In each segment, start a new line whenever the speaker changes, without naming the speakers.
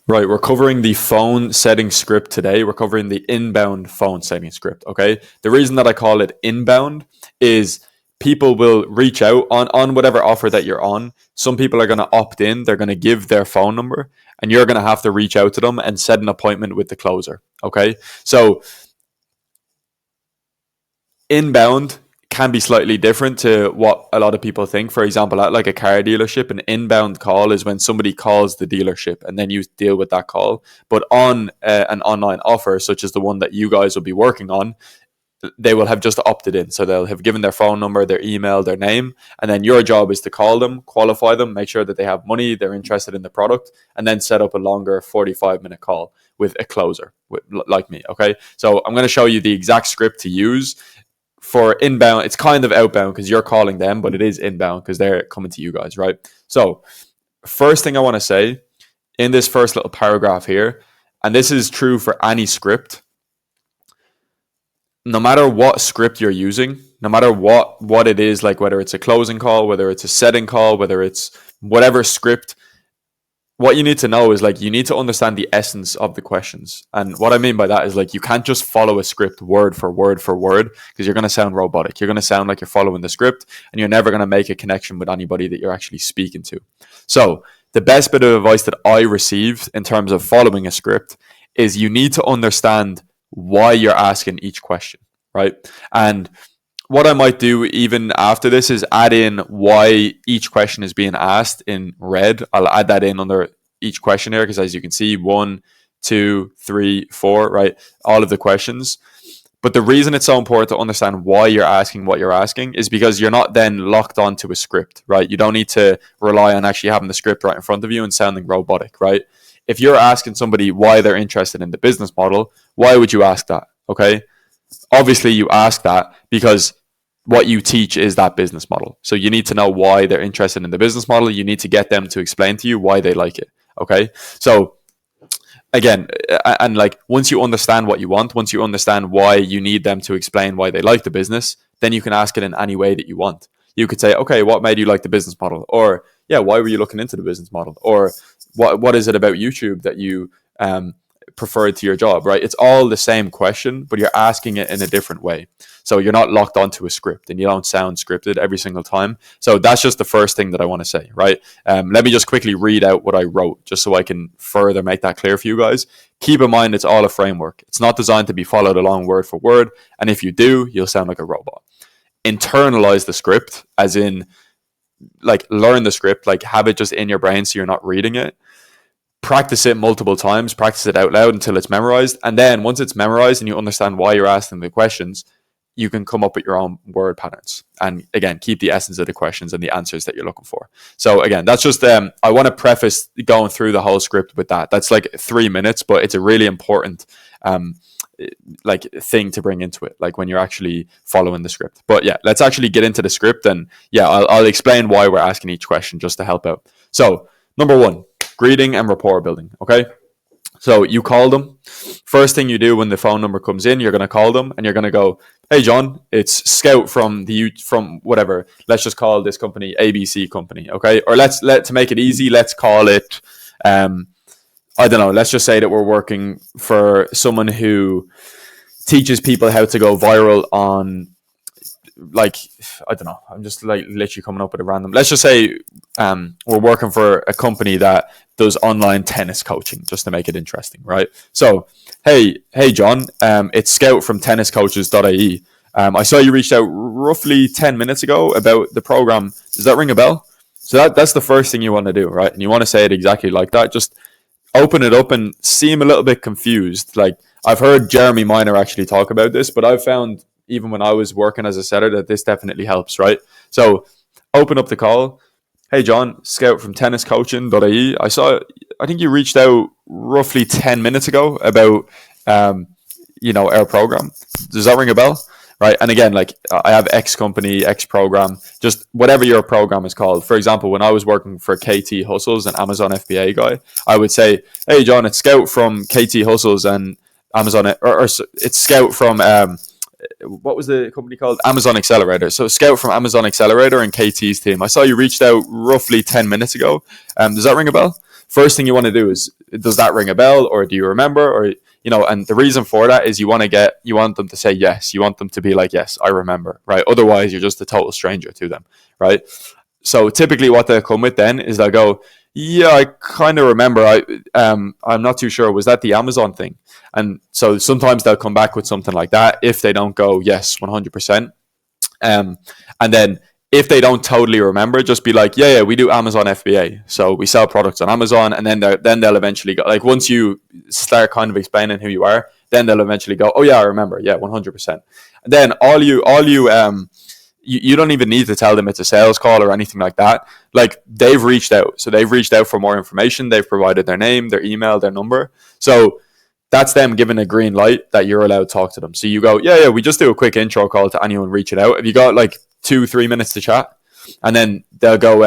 Right, we're covering the phone setting script today. We're covering the inbound phone setting script, okay? The reason that I call it inbound is people will reach out on whatever offer that you're on. Some people are going to opt in, they're going to give their phone number, and you're going to have to reach out to them and set an appointment with the closer, okay? So inbound can be slightly different to what a lot of people think. For example, at like a car dealership, an inbound call is when somebody calls the dealership and then you deal with that call. But on an online offer, such as the one that you guys will be working on, they will have just opted in. So they'll have given their phone number, their email, their name, and then your job is to call them, qualify them, make sure that they have money, they're interested in the product, and then set up a longer 45-minute call with a closer, like me, okay? So I'm going to show you the exact script to use for inbound. It's kind of outbound because you're calling them, but it is inbound because they're coming to you guys, right? So first thing I want to say in this first little paragraph here, and this is true for any script, no matter what script you're using, no matter what it is, like whether it's a closing call, whether it's a setting call, whether it's whatever script, what you need to know is like you need to understand the essence of the questions. And what I mean by that is like you can't just follow a script word for word for word because you're going to sound robotic. You're going to sound like you're following the script and you're never going to make a connection with anybody that you're actually speaking to. So the best bit of advice that I received in terms of following a script is you need to understand why you're asking each question, right? And what I might do even after this is add in why each question is being asked in red. I'll add that in under each question here because as you can see, 1, 2, 3, 4, right? All of the questions. But the reason it's so important to understand why you're asking what you're asking is because you're not then locked onto a script, right? You don't need to rely on actually having the script right in front of you and sounding robotic, right? If you're asking somebody why they're interested in the business model, why would you ask that? Okay. Obviously, you ask that because what you teach is that business model. So you need to know why they're interested in the business model. You need to get them to explain to you why they like it. Okay. So again, and like once you understand what you want, once you understand why you need them to explain why they like the business, then you can ask it in any way that you want. You could say, okay, what made you like the business model? Or yeah, why were you looking into the business model? Or what is it about YouTube that you preferred to your job, right? It's all the same question, but you're asking it in a different way. So you're not locked onto a script and you don't sound scripted every single time. So that's just the first thing that I want to say, right? Let me just quickly read out what I wrote just so I can further make that clear for you guys. Keep in mind, it's all a framework. It's not designed to be followed along word for word. And if you do, you'll sound like a robot. Internalize the script, as in like learn the script, like have it just in your brain so you're not reading it. Practice it multiple times, practice it out loud until it's memorized. And then once it's memorized and you understand why you're asking the questions, you can come up with your own word patterns. And again, keep the essence of the questions and the answers that you're looking for. So again, that's just, I want to preface going through the whole script with that. That's like 3 minutes, but it's a really important like thing to bring into it, like when you're actually following the script. But yeah, let's actually get into the script. And yeah, I'll explain why we're asking each question just to help out. So number 1, greeting and rapport building. Okay. So you call them. First thing you do when the phone number comes in, you're going to call them and you're going to go, hey, John, it's Scout from whatever. Let's just call this company ABC company. Okay. Or to make it easy, let's call it, I don't know. Let's just say that we're working for someone who teaches people how to go viral on, like, I don't know. I'm just like literally coming up with a random. Let's just say we're working for a company that does online tennis coaching, just to make it interesting, right? So, hey, John, it's Scout from tenniscoaches.ie. I saw you reached out roughly 10 minutes ago about the program. Does that ring a bell? So that's the first thing you want to do, right? And you want to say it exactly like that. Just open it up and seem a little bit confused. Like I've heard Jeremy Miner actually talk about this, but I've found even when I was working as a setter that this definitely helps, right? So open up the call. Hey, John, Scout from tenniscoaching.ie. I think you reached out roughly 10 minutes ago about, our program. Does that ring a bell? Right. And again, like I have X company, X program, just whatever your program is called. For example, when I was working for KT Hustles, an Amazon FBA guy, I would say, hey, John, it's Scout from KT Hustles and Amazon, or it's Scout from, what was the company called? Amazon Accelerator. So Scout from Amazon Accelerator and KT's team. I saw you reached out roughly 10 minutes ago. Does that ring a bell? first thing you want to do is, does that ring a bell, or do you remember, or and the reason for that is you want them to say yes. You want them to be like, yes, I remember, right? Otherwise, you're just a total stranger to them, right? So typically what they'll come with then is they'll go, yeah, I kind of remember. I'm not too sure. Was that the Amazon thing? And so sometimes they'll come back with something like that if they don't go, yes, 100%. And then if they don't totally remember, just be like, yeah, we do Amazon FBA. So we sell products on Amazon, and then they'll eventually go, like, once you start kind of explaining who you are, then they'll eventually go, oh yeah, I remember. Yeah, 100%. And then you don't even need to tell them it's a sales call or anything like that. Like, they've reached out. So they've reached out for more information. They've provided their name, their email, their number. So that's them giving a green light that you're allowed to talk to them. So you go, yeah, we just do a quick intro call to anyone reaching out. Have you got like 2-3 minutes to chat? And then they'll go,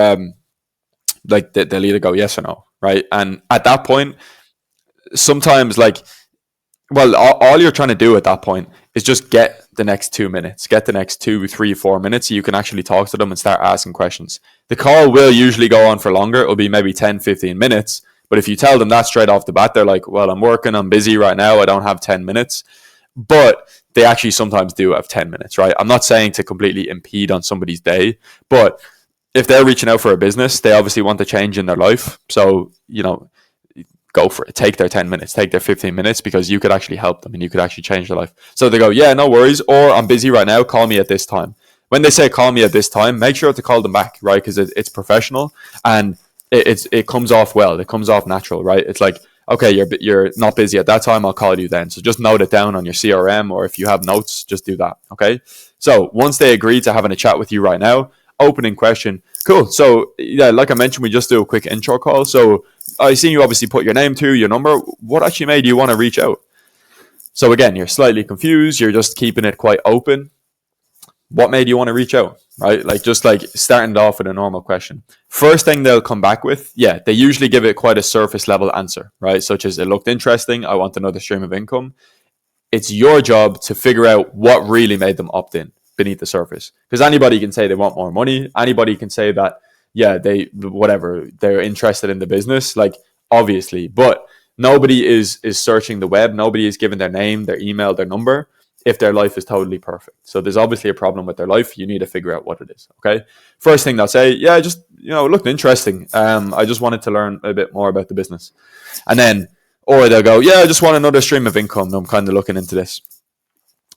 they'll either go yes or no, right? And at that point, sometimes all you're trying to do at that point is just get the next 2 minutes, get the next 2, 3, 4 minutes so you can actually talk to them and start asking questions. The call will usually go on for longer. It'll be maybe 10, 15 minutes. But if you tell them that straight off the bat, they're like, well, I'm working, I'm busy right now, I don't have 10 minutes. But they actually sometimes do have 10 minutes, right? I'm not saying to completely impede on somebody's day, but if they're reaching out for a business, they obviously want to change in their life. So, go for it. Take their 10 minutes, take their 15 minutes, because you could actually help them and you could actually change their life. So they go, yeah, no worries. Or I'm busy right now, call me at this time. When they say call me at this time, make sure to call them back, right? Because it's professional and it comes off well. It comes off natural, right? It's like, okay, you're not busy at that time, I'll call you then. So just note it down on your CRM, or if you have notes, just do that, okay? So once they agree to having a chat with you right now, opening question, cool. So yeah, like I mentioned, we just do a quick intro call. So I see you obviously put your name to your number. What actually made you want to reach out? So again, you're slightly confused. You're just keeping it quite open. What made you want to reach out, right? Just starting it off with a normal question. First thing they'll come back with, they usually give it quite a surface level answer, right? Such as, it looked interesting, I want another stream of income. It's your job to figure out what really made them opt in beneath the surface. Because anybody can say they want more money. Anybody can say that, they're interested in the business, obviously. But nobody is searching the web. Nobody is giving their name, their email, their number if their life is totally perfect. So there's obviously a problem with their life. You need to figure out what it is, okay? First thing they'll say, it looked interesting. I just wanted to learn a bit more about the business. And then, or they'll go, I just want another stream of income. I'm kind of looking into this.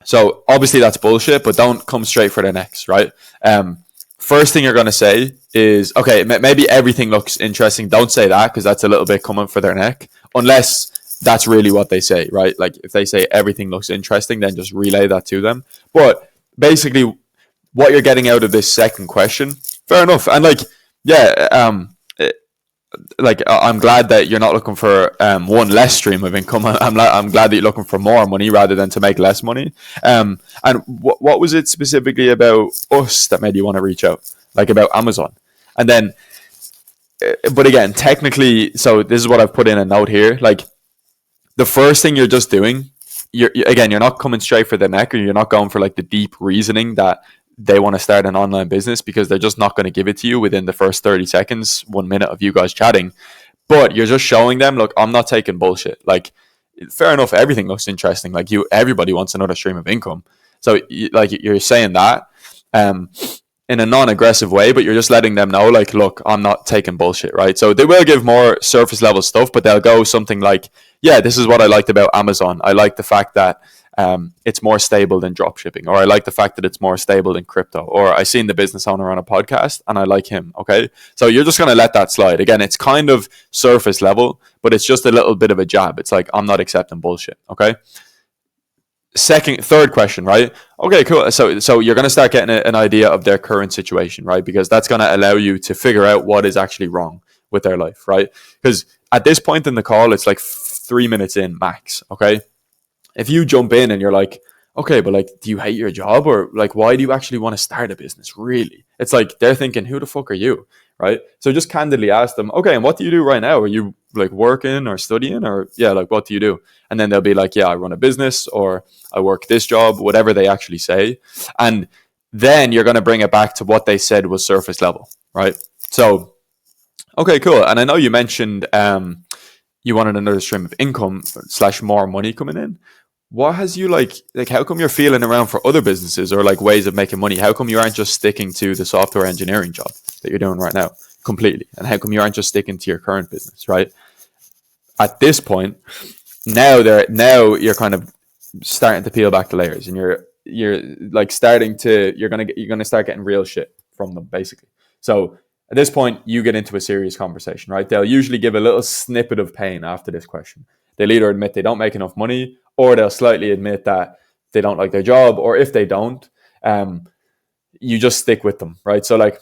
So obviously that's bullshit, but don't come straight for the next, right? First thing you're going to say is, okay, maybe everything looks interesting. Don't say that, because that's a little bit coming for their neck, unless that's really what they say, right? Like, if they say everything looks interesting, then just relay that to them. But basically, what you're getting out of this second question, fair enough. And I'm glad that you're not looking for one less stream of income. I'm glad that you're looking for more money rather than to make less money. And what was it specifically about us that made you want to reach out, like about Amazon? And then, but again, technically, so this is what I've put in a note here. The first thing you're just doing, you're not coming straight for the neck, or you're not going for the deep reasoning that they want to start an online business, because they're just not going to give it to you within the first 30 seconds, 1 minute of you guys chatting. But you're just showing them, look, I'm not taking bullshit. Fair enough, everything looks interesting. Everybody wants another stream of income. So you're saying that in a non-aggressive way, but you're just letting them know, look, I'm not taking bullshit, right? So they will give more surface level stuff, but they'll go something like, this is what I liked about Amazon. I like the fact that it's more stable than drop shipping, or I like the fact that it's more stable than crypto, or I seen the business owner on a podcast and I like him. Okay. So you're just going to let that slide. Again, it's kind of surface level, but it's just a little bit of a jab. It's like, I'm not accepting bullshit. Okay. Third question, right? Okay, cool. So you're going to start getting an idea of their current situation, right? Because that's going to allow you to figure out what is actually wrong with their life, right? Because at this point in the call, it's 3 minutes in max. Okay. If you jump in and you're like, okay, but do you hate your job, or why do you actually want to start a business? Really? It's they're thinking, who the fuck are you? Right? So just candidly ask them, okay, and what do you do right now? Are you working or studying, or what do you do? And then they'll be like, I run a business, or I work this job, whatever they actually say. And then you're going to bring it back to what they said was surface level, right? So Okay, cool. And I know you mentioned you wanted another stream of income slash more money coming in. What has you like how come you're feeling around for other businesses or like ways of making money? How come you aren't just sticking to the software engineering job that you're doing right now completely? And how come you aren't just sticking to your current business, right? At this point, now you're kind of starting to peel back the layers and you're like starting to you're gonna start getting real shit from them basically. So at this point you get into a serious conversation, right? They'll usually give a little snippet of pain after this question. They'll either admit they don't make enough money or they'll slightly admit that they don't like their job, or if they don't, um, you just stick with them, right? So like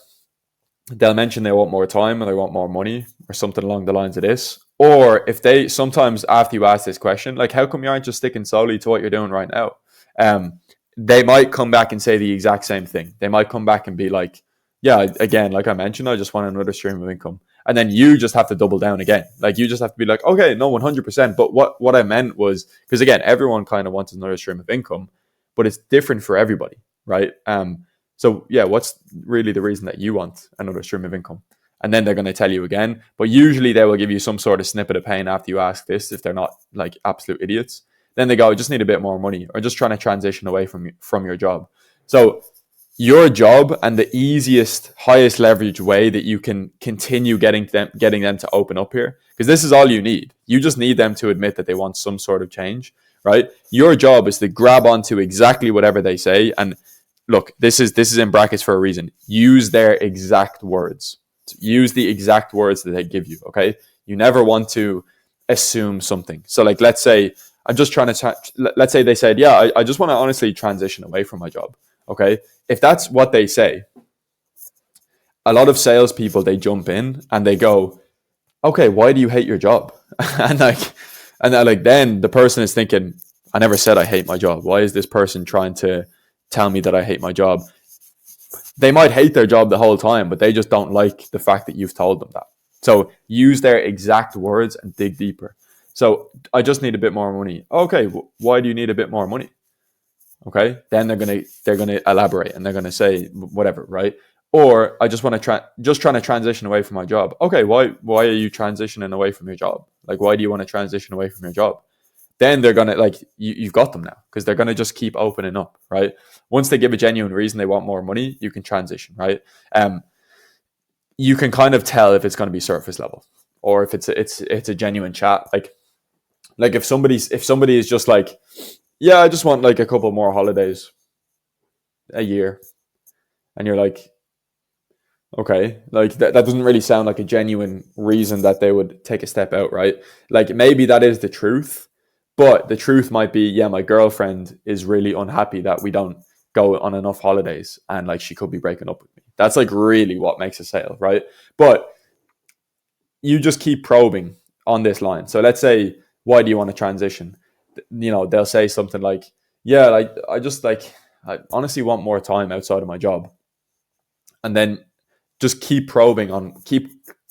they'll mention they want more time or they want more money or something along the lines of this. Or if they sometimes after you ask this question, like how come you aren't just sticking solely to what you're doing right now? Um, they might come back and say the exact same thing. They might come back and be like, yeah, again, like I mentioned, I just want another stream of income. And then you just have to double down again. Like you just have to be like, okay, no, 100%. But what I meant was, because again, everyone kind of wants another stream of income, but it's different for everybody, right? So yeah, what's really the reason that you want another stream of income? And then they're going to tell you again. But usually they will give you some sort of snippet of pain after you ask this, if they're not like absolute idiots. Then they go, I just need a bit more money, or just trying to transition away from your job. So your job and the easiest, highest leverage way that you can continue getting them to open up here, because this is all you need. You just need them to admit that they want some sort of change, right? Your job is to grab onto exactly whatever they say, and look, this is in brackets for a reason. Use their exact words. Use the exact words that they give you. Okay, you never want to assume something. So, like, let's say I'm just trying to. Let's say they said, "Yeah, I just want to honestly transition away from my job." Okay, if that's what they say, a lot of salespeople they jump in and they go, "Okay, why do you hate your job?" and like, then the person is thinking, "I never said I hate my job. Why is this person trying to tell me that I hate my job?" They might hate their job the whole time, but they just don't like the fact that you've told them that. So use their exact words and dig deeper. So I just need a bit more money. Okay, why do you need a bit more money? Okay, then they're gonna elaborate and they're gonna say whatever, right? Or I just want to just trying to transition away from my job. Okay, why are you transitioning away from your job? Like, why do you want to transition away from your job? Then they're gonna like you've got them now, because they're gonna just keep opening up, right? Once they give a genuine reason they want more money, you can transition, right? You can kind of tell if it's going to be surface level or if it's a genuine chat. Like if somebody is just like, yeah, I just want like a couple more holidays a year, and you're like, okay, like that doesn't really sound like a genuine reason that they would take a step out, right? Like maybe that is the truth, but the truth might be, yeah, my girlfriend is really unhappy that we don't go on enough holidays, and like she could be breaking up with me. That's like really what makes a sale, right? But you just keep probing on this line. So let's say, why do you want to transition? They'll say something like, yeah, like I just like I honestly want more time outside of my job. And then just keep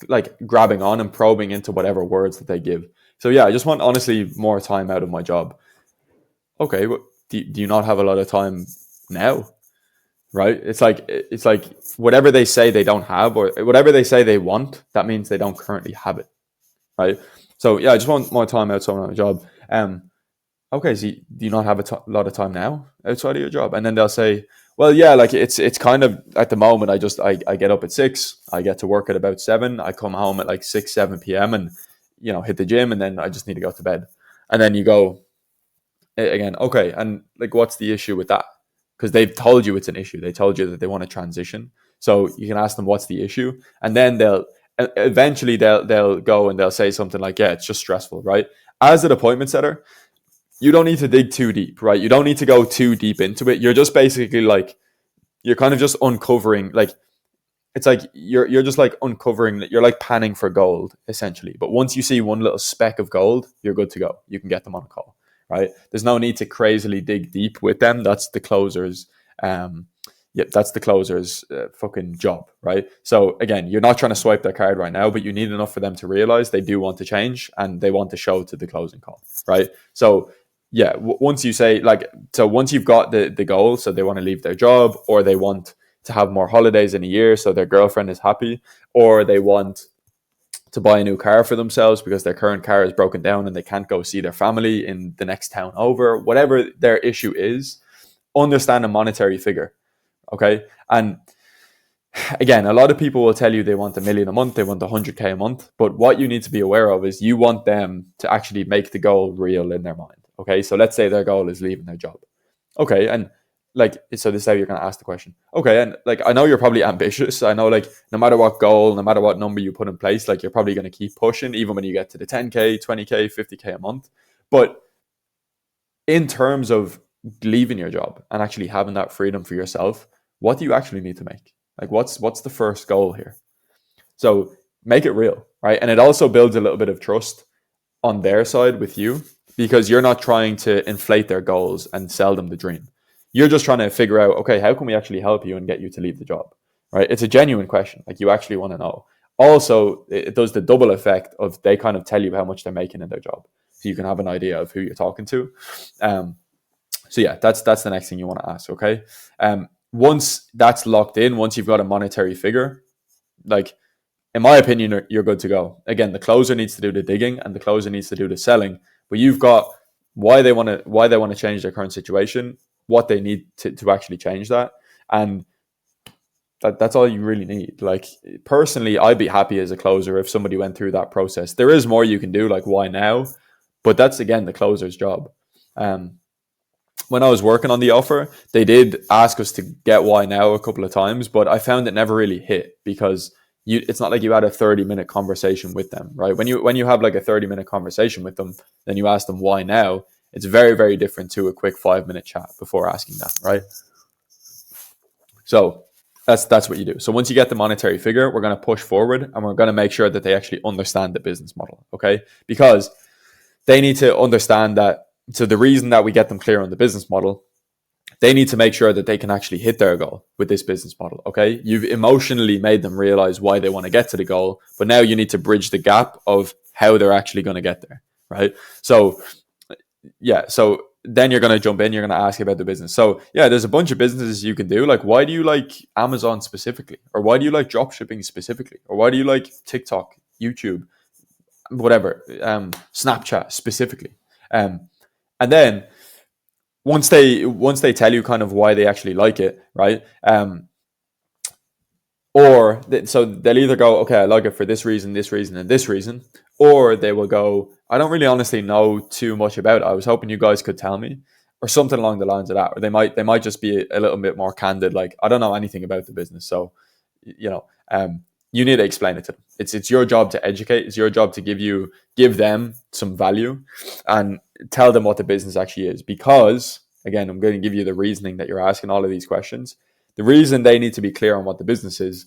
like grabbing on and probing into whatever words that they give. So yeah, I just want honestly more time out of my job. Okay, well, do you not have a lot of time now? Right? It's like whatever they say they don't have, or whatever they say they want, that means they don't currently have it. Right? So yeah, I just want more time outside of my job. Okay, so do you not have a lot of time now outside of your job? And then they'll say, well, yeah, like it's kind of at the moment. I get up at 6, I get to work at about 7, I come home at like 6 7 p.m. and hit the gym, and then I just need to go to bed. And then you go again, okay, and like what's the issue with that? Because they've told you it's an issue. They told you that they want to transition. So you can ask them what's the issue, and then they'll eventually they'll go and they'll say something like, yeah, it's just stressful, right? As an appointment setter, you don't need to dig too deep, right? You don't need to go too deep into it. You're just basically like, you're kind of just uncovering, like, it's like you're just like uncovering, you're like panning for gold essentially. But once you see one little speck of gold, you're good to go. You can get them on a call, right? There's no need to crazily dig deep with them. That's the closer's, that's the closer's fucking job, right? So again, you're not trying to swipe their card right now, but you need enough for them to realize they do want to change and they want to show to the closing call, right? So yeah, once you say like, so once you've got the goal, so they want to leave their job, or they want to have more holidays in a year so their girlfriend is happy, or they want to buy a new car for themselves because their current car is broken down and they can't go see their family in the next town over, whatever their issue is, understand a monetary figure. Okay. And again, a lot of people will tell you they want 1 million a month, they want 100K a month. But what you need to be aware of is you want them to actually make the goal real in their mind. Okay. So let's say their goal is leaving their job. Okay. And like, so this is how you're going to ask the question. Okay. And like, I know you're probably ambitious. I know, like, no matter what goal, no matter what number you put in place, like, you're probably going to keep pushing even when you get to the 10K, 20K, 50K a month. But in terms of leaving your job and actually having that freedom for yourself, what do you actually need to make? Like, what's the first goal here? So make it real, right? And it also builds a little bit of trust on their side with you, because you're not trying to inflate their goals and sell them the dream. You're just trying to figure out, okay, how can we actually help you and get you to leave the job, right? It's a genuine question. Like, you actually want to know. Also, it does the double effect of they kind of tell you how much they're making in their job, so you can have an idea of who you're talking to. So yeah, that's the next thing you want to ask. Okay. Once that's locked in, once you've got a monetary figure, like, in my opinion, you're good to go. Again, the closer needs to do the digging and the closer needs to do the selling, but you've got why they want to change their current situation, what they need to actually change that, and that's all you really need. Like, personally, I'd be happy as a closer if somebody went through that process. There is more you can do, like, why now, but that's, again, the closer's job. When I was working on the offer, they did ask us to get why now a couple of times, but I found it never really hit, because it's not like you had a 30-minute conversation with them, right? When you have like a 30-minute conversation with them, then you ask them why now. It's very, very different to a quick 5-minute chat before asking that, right? So that's what you do. So once you get the monetary figure, we're going to push forward and we're going to make sure that they actually understand the business model, okay? Because they need to understand that. So the reason that we get them clear on the business model, they need to make sure that they can actually hit their goal with this business model. Okay. You've emotionally made them realize why they want to get to the goal, but now you need to bridge the gap of how they're actually going to get there. Right. So, yeah. So then you're going to jump in, you're going to ask about the business. So yeah, there's a bunch of businesses you can do. Like, why do you like Amazon specifically? Or why do you like drop shipping specifically? Or why do you like TikTok, YouTube, whatever, Snapchat specifically? And then once they tell you kind of why they actually like it, right? So they'll either go, okay, I like it for this reason, and this reason, or they will go, I don't really honestly know too much about it. I was hoping you guys could tell me, or something along the lines of that. Or they might just be a little bit more candid, like, I don't know anything about the business, so you need to explain it to them. It's your job to educate. It's your job to give them some value and tell them what the business actually is. Because, again, I'm going to give you the reasoning that you're asking all of these questions. The reason they need to be clear on what the business is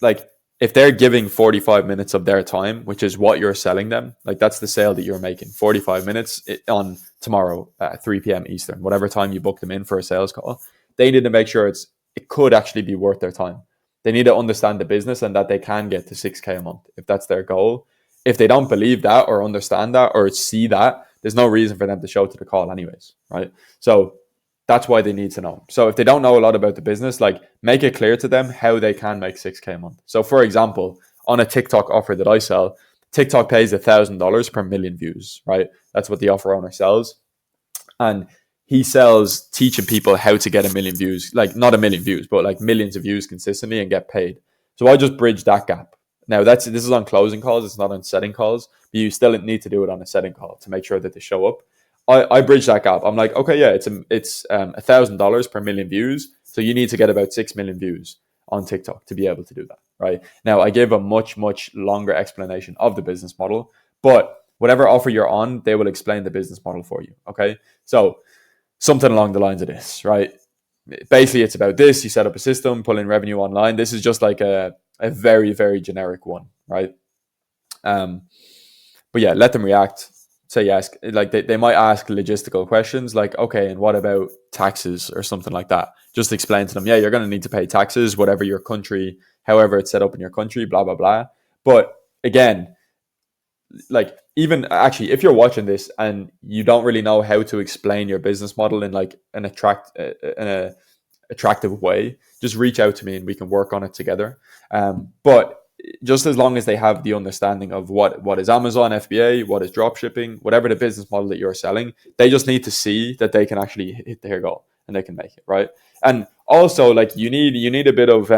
like, if they're giving 45 minutes of their time, which is what you're selling them, like, that's the sale that you're making, 45 minutes on tomorrow at 3 p.m. Eastern, whatever time you book them in for a sales call, they need to make sure it could actually be worth their time. They need to understand the business and that they can get to 6K a month if that's their goal. If they don't believe that or understand that or see that, there's no reason for them to show to the call anyways, right? So that's why they need to know. So if they don't know a lot about the business, like, make it clear to them how they can make 6K a month. So for example, on a TikTok offer that I sell, TikTok pays $1,000 per million views, right? That's what the offer owner sells. And he sells teaching people how to get 1 million views, like, not 1 million views, but like millions of views consistently and get paid. So I just bridge that gap. Now this is on closing calls. It's not on setting calls, but you still need to do it on a setting call to make sure that they show up. I bridge that gap. I'm like, okay, yeah, it's $1,000 per million views. So you need to get about 6 million views on TikTok to be able to do that, right? Now I give a much, much longer explanation of the business model, but whatever offer you're on, they will explain the business model for you. Okay. So something along the lines of this, right? Basically, it's about this. You set up a system, pull in revenue online. This is just like a very, very generic one, right? But yeah, let them react. Say yes. Like, they might ask logistical questions like, okay, and what about taxes or something like that? Just explain to them, yeah, you're going to need to pay taxes, whatever your country, however it's set up in your country, blah, blah, blah. But again, like, even actually, if you're watching this and you don't really know how to explain your business model in like an attractive way, just reach out to me and we can work on it together. But just as long as they have the understanding of what is Amazon FBA, what is drop shipping, whatever the business model that you're selling, they just need to see that they can actually hit their goal and they can make it, right? And also, like, you need a bit of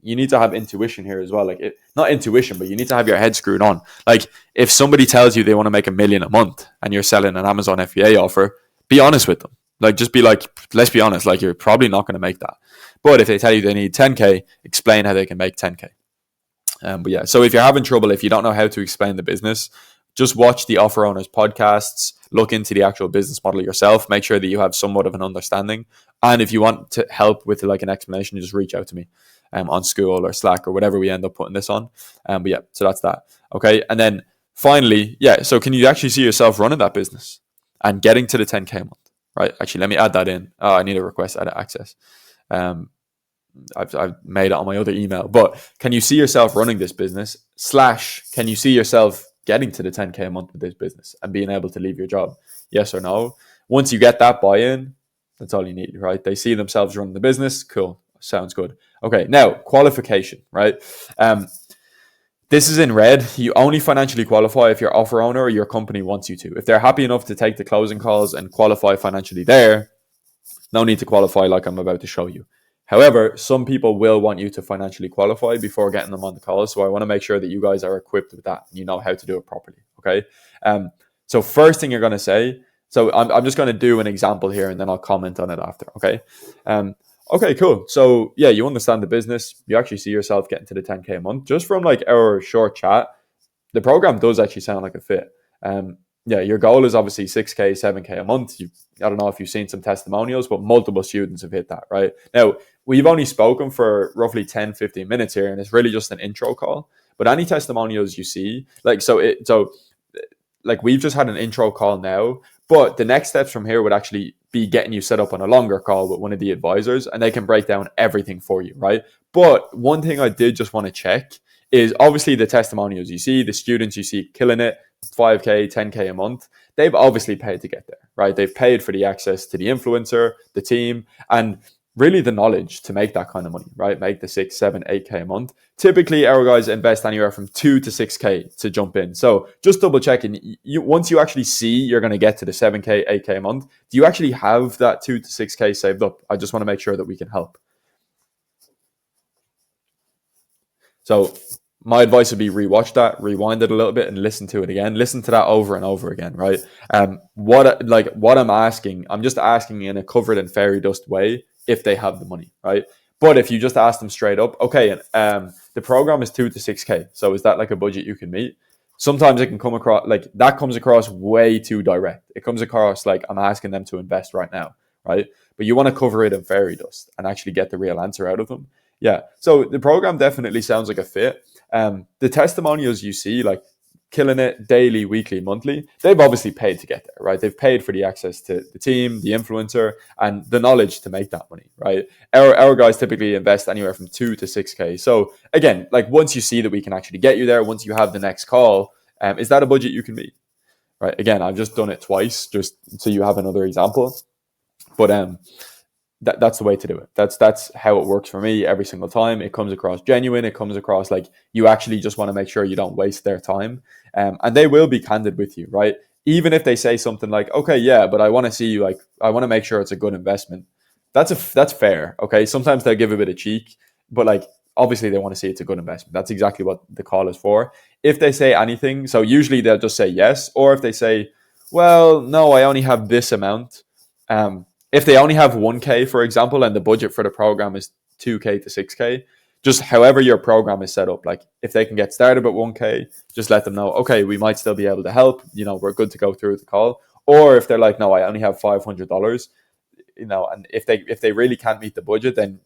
you need to have intuition here as well. Like, not intuition, but you need to have your head screwed on. Like, if somebody tells you they want to make 1 million a month and you're selling an Amazon FBA offer, be honest with them. Like, just be like, let's be honest, like, you're probably not going to make that. But if they tell you they need 10K, explain how they can make 10K. But yeah, so if you're having trouble, if you don't know how to explain the business, just watch the Offer Owners podcasts, look into the actual business model yourself, make sure that you have somewhat of an understanding. And if you want to help with like an explanation, just reach out to me on School or Slack or whatever we end up putting this on. But yeah, so that's that. Okay. And then finally, yeah, so can you actually see yourself running that business and getting to the 10K a month? Right. Actually, let me add that in. Oh, I need a request edit access. I've made it on my other email, but can you see yourself running this business / can you see yourself getting to the 10K a month with this business and being able to leave your job? Yes or no? Once you get that buy-in, that's all you need, right? They see themselves running the business. Cool. Sounds good. Okay. Now, qualification, right? This is in red. You only financially qualify if your offer owner or your company wants you to. If they're happy enough to take the closing calls and qualify financially there, no need to qualify like I'm about to show you. However, some people will want you to financially qualify before getting them on the call. So I want to make sure that you guys are equipped with that and you know how to do it properly. Okay. So first thing you're going to say, so I'm just going to do an example here and then I'll comment on it after. Okay. Okay, cool. So yeah, you understand the business. You actually see yourself getting to the 10K a month. Just from like our short chat, the program does actually sound like a fit. Yeah, your goal is obviously 6K, 7K a month. I don't know if you've seen some testimonials, but multiple students have hit that, right? Now, we've only spoken for roughly 10, 15 minutes here, and it's really just an intro call. But any testimonials you see, like we've just had an intro call now, but the next steps from here would actually be getting you set up on a longer call with one of the advisors, and they can break down everything for you, right? But one thing I did just want to check is obviously the testimonials you see, the students you see killing it, 5K, 10K a month, they've obviously paid to get there, right? They've paid for the access to the influencer, the team, and really the knowledge to make that kind of money, right? Make the 6, 7, 8K a month. Typically, our guys invest anywhere from 2 to 6K to jump in. So just double checking. Once you actually see you're going to get to the 7K, 8K a month, do you actually have that 2 to 6K saved up? I just want to make sure that we can help. So my advice would be rewatch that, rewind it a little bit and listen to it again. Listen to that over and over again, right? What I'm asking, I'm just asking in a covered in fairy dust way if they have the money, right? But if you just ask them straight up, okay, the program is 2 to 6K. So is that like a budget you can meet? Sometimes it can come across like that comes across way too direct. It comes across like I'm asking them to invest right now, right? But you want to cover it in fairy dust and actually get the real answer out of them. Yeah. So the program definitely sounds like a fit. The testimonials you see, like killing it daily, weekly, monthly, they've obviously paid to get there, right? They've paid for the access to the team, the influencer, and the knowledge to make that money, right? Our guys typically invest anywhere from 2 to 6K. So again, like once you see that we can actually get you there, once you have the next call, is that a budget you can meet? Right. Again, I've just done it twice, just so you have another example. But that's the way to do it. That's how it works for me every single time. It comes across genuine. It comes across like you actually just want to make sure you don't waste their time. And they will be candid with you, right? Even if they say something like, okay, yeah, but I want to see you, like, I want to make sure it's a good investment. That's fair. Okay. Sometimes they'll give a bit of cheek, but like, obviously they want to see it's a good investment. That's exactly what the call is for. If they say anything, so usually they'll just say yes. Or if they say, well, no, I only have this amount. If they only have 1K, for example, and the budget for the program is 2K to 6K, just however your program is set up, like if they can get started at 1K, just let them know, okay, we might still be able to help. We're good to go through the call. Or if they're like, no, I only have $500, and if they really can't meet the budget, then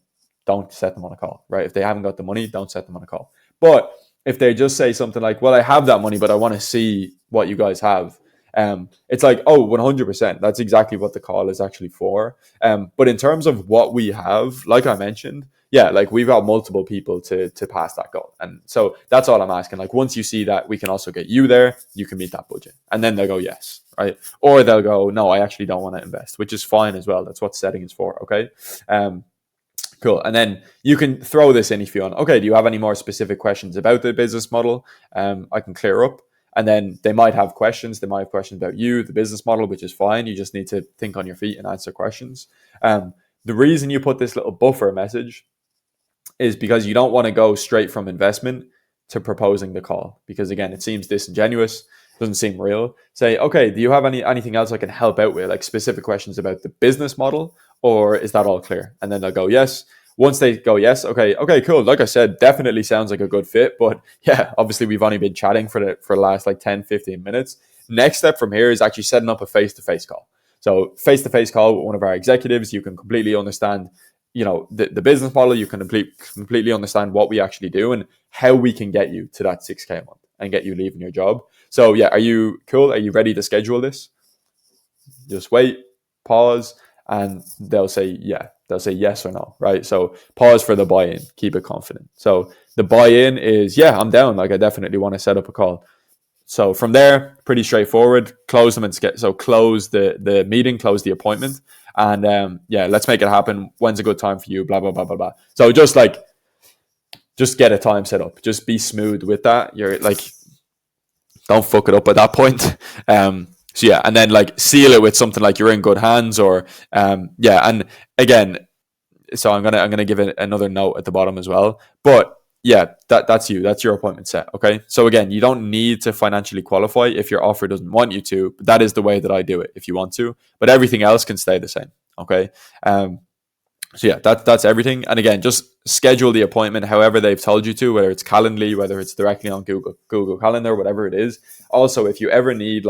don't set them on a call, right? If they haven't got the money, don't set them on a call. But if they just say something like, well, I have that money, but I want to see what you guys have. It's like, oh, 100%. That's exactly what the call is actually for. But in terms of what we have, like I mentioned, yeah, like we've got multiple people to pass that goal. And so that's all I'm asking. Like once you see that we can also get you there, you can meet that budget. And then they'll go, yes, right? Or they'll go, no, I actually don't want to invest, which is fine as well. That's what setting is for, okay? Cool. And then you can throw this in if you want. Okay, do you have any more specific questions about the business model? I can clear up. And then they might have questions. They might have questions about you, the business model, which is fine. You just need to think on your feet and answer questions. The reason you put this little buffer message is because you don't want to go straight from investment to proposing the call, because again, it seems disingenuous, doesn't seem real. Say, okay, do you have anything else I can help out with, like specific questions about the business model, or is that all clear? And then they'll go yes. Once they go yes, okay, cool. Like I said, definitely sounds like a good fit, but yeah, obviously we've only been chatting for the last like 10, 15 minutes. Next step from here is actually setting up a face-to-face call. So face-to-face call with one of our executives, you can completely understand the business model. You can completely understand what we actually do and how we can get you to that 6K a month and get you leaving your job. So yeah, are you cool? Are you ready to schedule this? Just wait, pause, and they'll say yes or no, right? So pause for the buy-in, keep it confident. So the buy-in is, yeah, I'm down. Like I definitely want to set up a call. So from there, pretty straightforward. Close them close the meeting, close the appointment. And let's make it happen. When's a good time for you? Blah, blah, blah, blah, blah. So just get a time set up. Just be smooth with that. You're like, don't fuck it up at that point. So yeah, and then like seal it with something like you're in good hands, or and again, so I'm gonna give it another note at the bottom as well. But yeah, that's you. That's your appointment set. Okay. So again, you don't need to financially qualify if your offer doesn't want you to. But that is the way that I do it if you want to. But everything else can stay the same. Okay. So yeah, that's everything. And again, just schedule the appointment however they've told you to, whether it's Calendly, whether it's directly on Google Calendar, whatever it is. Also, if you ever need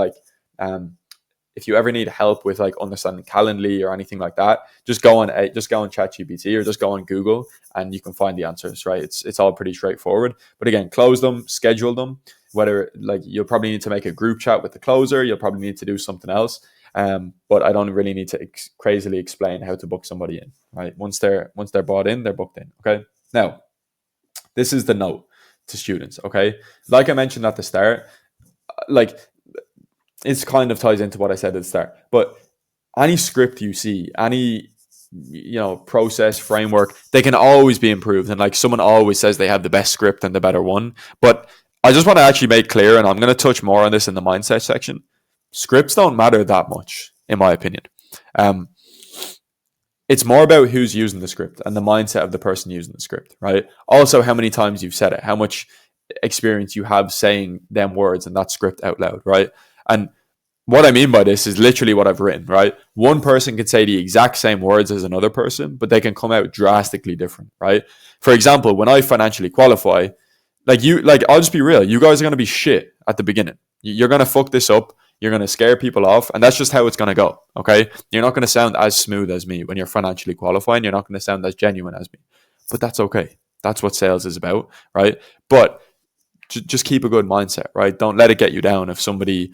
help with like understanding Calendly or anything like that, just go on ChatGPT or just go on Google and you can find the answers, right? It's all pretty straightforward. But again, close them, schedule them. Whether like you'll probably need to make a group chat with the closer, you'll probably need to do something else. But I don't really need to crazily explain how to book somebody in, right? Once they're bought in, they're booked in. Okay. Now, this is the note to students. Okay, like I mentioned at the start, like it's kind of ties into what I said at the start. But any script you see, any process framework, they can always be improved. And like someone always says, they have the best script and the better one. But I just want to actually make clear, and I'm going to touch more on this in the mindset section. Scripts don't matter that much, in my opinion. It's more about who's using the script and the mindset of the person using the script, right? Also, how many times you've said it, how much experience you have saying them words and that script out loud, right? And what I mean by this is literally what I've written, right? One person can say the exact same words as another person, but they can come out drastically different, right? For example, when I financially qualify, I'll just be real. You guys are going to be shit at the beginning. You're going to fuck this up. You're going to scare people off, and that's just how it's going to go, okay? You're not going to sound as smooth as me when you're financially qualifying. You're not going to sound as genuine as me, but that's okay. That's what sales is about, right? But just keep a good mindset, right? Don't let it get you down if somebody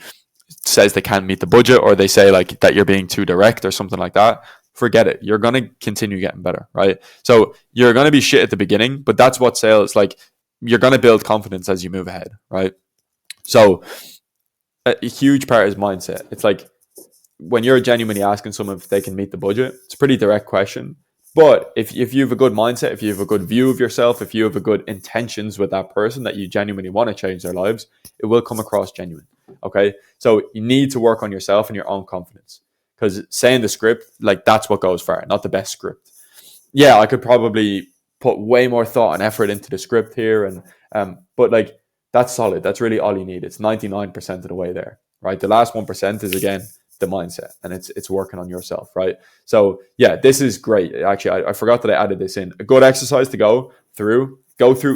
says they can't meet the budget, or they say like that you're being too direct or something like that. Forget it. You're going to continue getting better, right? So you're going to be shit at the beginning, but that's what sales, like you're going to build confidence as you move ahead, right? So a huge part is mindset. It's like when you're genuinely asking someone if they can meet the budget, it's a pretty direct question. But if you have a good mindset, if you have a good view of yourself, if you have a good intentions with that person that you genuinely want to change their lives, it will come across genuine. Okay. So you need to work on yourself and your own confidence, because saying the script, like that's what goes far, not the best script. Yeah, I could probably put way more thought and effort into the script here. But like, that's solid. That's really all you need. It's 99% of the way there, right? The last 1% is, again, the mindset, and it's working on yourself, right? So yeah, this is great. Actually, I forgot that I added this in. A good exercise to go through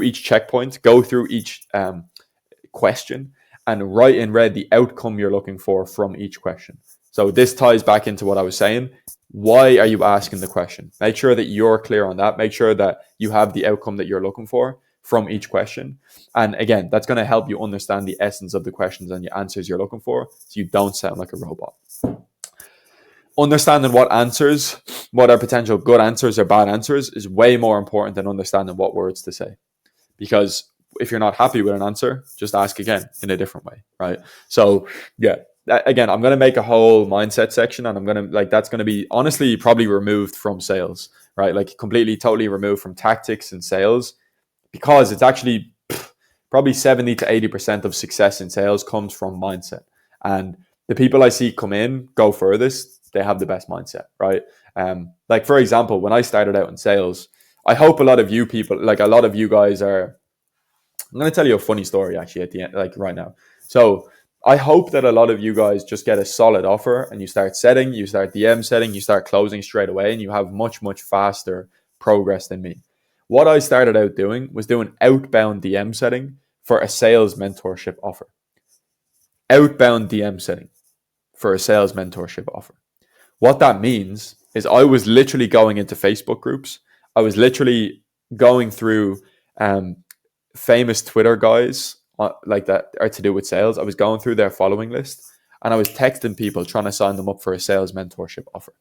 each checkpoint, go through each question, and write in red the outcome you're looking for from each question. So this ties back into what I was saying. Why are you asking the question? Make sure that you're clear on that. Make sure that you have the outcome that you're looking for from each question. And again, that's going to help you understand the essence of the questions and the answers you're looking for, so you don't sound like a robot. Understanding what are potential good answers or bad answers is way more important than understanding what words to say. Because if you're not happy with an answer, just ask again in a different way, right? So yeah, again, I'm going to make a whole mindset section, and I'm going to like, that's going to be honestly probably removed from sales, right? Like completely, totally removed from tactics and sales, because it's actually probably 70 to 80% of success in sales comes from mindset. And the people I see come in, go furthest, they have the best mindset, right? Like for example, when I started out in sales, I hope a lot of you people, like a lot of you guys are, I'm going to tell you a funny story actually at the end, like right now. So I hope that a lot of you guys just get a solid offer and you start setting, you start DM setting, you start closing straight away, and you have much, much faster progress than me. What I started out doing was doing outbound DM setting for a sales mentorship offer. Outbound DM setting for a sales mentorship offer. What that means is I was literally going into Facebook groups. I was literally going through famous Twitter guys like that are to do with sales. I was going through their following list, and I was texting people trying to sign them up for a sales mentorship offer.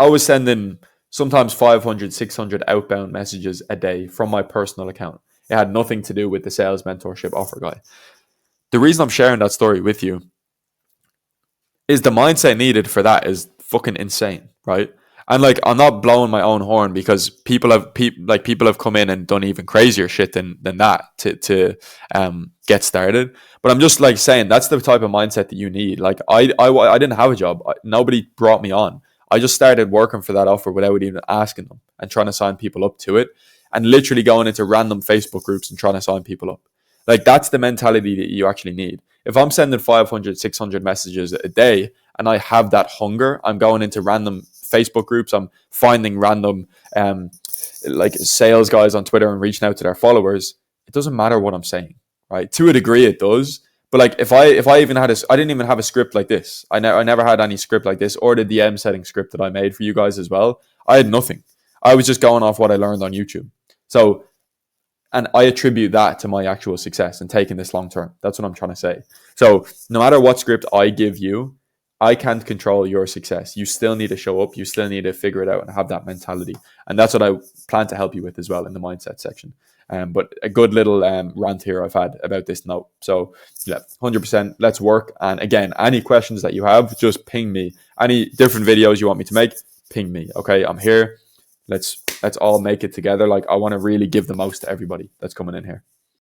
I was sending sometimes 500, 600 outbound messages a day from my personal account. It had nothing to do with the sales mentorship offer guy. The reason I'm sharing that story with you is the mindset needed for that is fucking insane, right? And like, I'm not blowing my own horn, because people have come in and done even crazier shit than that to get started. But I'm just like saying that's the type of mindset that you need. Like I didn't have a job. Nobody brought me on. I just started working for that offer without even asking them, and trying to sign people up to it, and literally going into random Facebook groups and trying to sign people up. Like that's the mentality that you actually need. If I'm sending 500, 600 messages a day and I have that hunger, I'm going into random Facebook groups, I'm finding random like sales guys on Twitter and reaching out to their followers. It doesn't matter what I'm saying, right? To a degree it does. But like if I even had I didn't even have a script like this. I never had any script like this, or the DM setting script that I made for you guys as well. I had nothing. I was just going off what I learned on YouTube. So, and I attribute that to my actual success and taking this long term. That's what I'm trying to say. So no matter what script I give you, I can't control your success. You still need to show up. You still need to figure it out and have that mentality. And that's what I plan to help you with as well in the mindset section. But a good little rant here I've had about this note. So yeah, 100%. Let's work. And again, any questions that you have, just ping me. Any different videos you want me to make, ping me. Okay, I'm here. Let's all make it together. Like I want to really give the most to everybody that's coming in here.